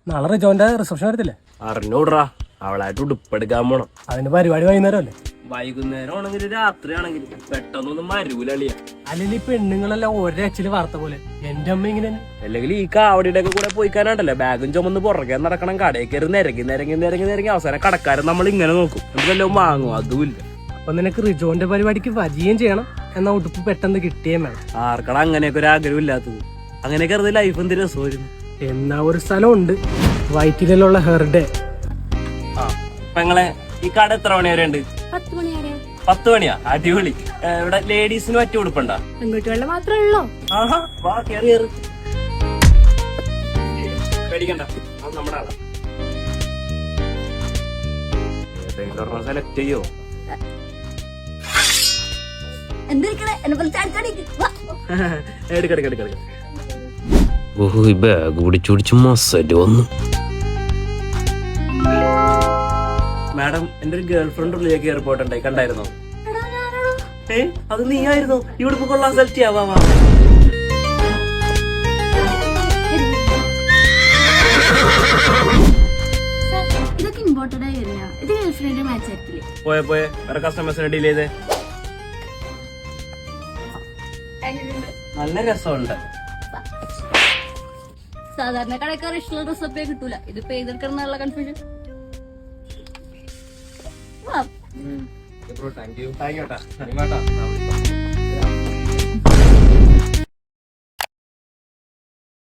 നാളെ റിജോന്റെ റിസപ്ഷൻ വരത്തില്ലേ? അറിഞ്ഞൂടാ, അവളായിട്ട് ഉടുപ്പെടുക്കാൻ പോണം. അതിന്റെ പരിപാടി വൈകുന്നേരം അല്ലേ? വൈകുന്നേരം ആണെങ്കിലും രാത്രി ആണെങ്കിലും പെട്ടെന്നൊന്നും മരൂലിയ. അല്ലെങ്കിൽ ഈ പെണ്ണുങ്ങളെല്ലാം ഒരച്ചില് വാർത്ത പോലെ. എന്റെ അമ്മ ഇങ്ങനെ അല്ലെങ്കിൽ ഈ കാവടിയുടെ ഒക്കെ കൂടെ പോയിക്കാനാണ്ടല്ലേ ബാഗും ചുമന്ന് പുറകെ നടക്കണം. കടയിൽ കയറി നിരങ്ങി അവസാനം കടക്കാരൻ നമ്മൾ ഇങ്ങനെ നോക്കും, എന്തെല്ലാം വാങ്ങും. അതുമില്ല. അപ്പൊ നിനക്ക് റിജോന്റെ പരിപാടിക്ക് വരികയും ചെയ്യണം, എന്നാ ഉടുപ്പ് പെട്ടെന്ന് കിട്ടുകയും വേണം. ആർക്കട അങ്ങനെയൊക്കെ ഒരു ആഗ്രഹം ഇല്ലാത്തത്? അങ്ങനെയൊക്കെ വെറുതെ ലൈഫ് എന്ത് രസമായിരുന്നു. എന്നാ ഒരു സ്ഥലമുണ്ട്, വൈറ്റിലുള്ള ഹെർഡേ. ആ പെങ്ങളെ, ഈ കട എത്ര മണി വരെ ഉണ്ട്? 10 മണി വരെ. 10 മണിയാ? അടിപൊളി. ഇവിടെ ലേഡീസിന് പറ്റി ഉടുപ്പുണ്ടോ? പെൺകുട്ടികളുടെ മാത്രമേ ഉള്ളൂ. ആഹാ, വാ കേറി കേറി. പേടിക്കണ്ട, അത് നമ്മുടെ ആളാ. ഏതെങ്കിലും സെലക്ട് ചെയ്യോ? എടുക്കെടുക്കെടുക്ക. ഓഹോ, ഈ ബാഗ് പിടിച്ചു മസല് വന്നു. മാഡം, എന്റെ ഒരു ഗേൾ ഫ്രണ്ട് ഉള്ളിലേക്ക് എയർപോർട്ട് ഉണ്ടായി, കണ്ടായിരുന്നോ? അത് നീ ആയിരുന്നോ? ഇവിടെ ഇപ്പൊ കൊള്ളാൻ സെലക്ട് ചെയ്യാവാ. ഇതൊക്കെ ഇമ്പോർട്ടന്റ് ആയി വരുന്നതാണ്. ഇത് ഗേൾഫ്രണ്ട് മാച്ച് ആയിരിക്കില്ലേ? പോയെ വേറെ കസ്റ്റമേഴ്സിനെ ഡീൽ ചെയ്തേ. നല്ല രസമുണ്ട്. സാധാരണ കടക്കാർ ഇഷ്ടമുള്ള ഡ്രസ്സൊക്കെ കിട്ടൂല. ഇതിപ്പോ ഏതെടുക്കണമെന്നുള്ള കൺഫ്യൂഷൻ. Thank you.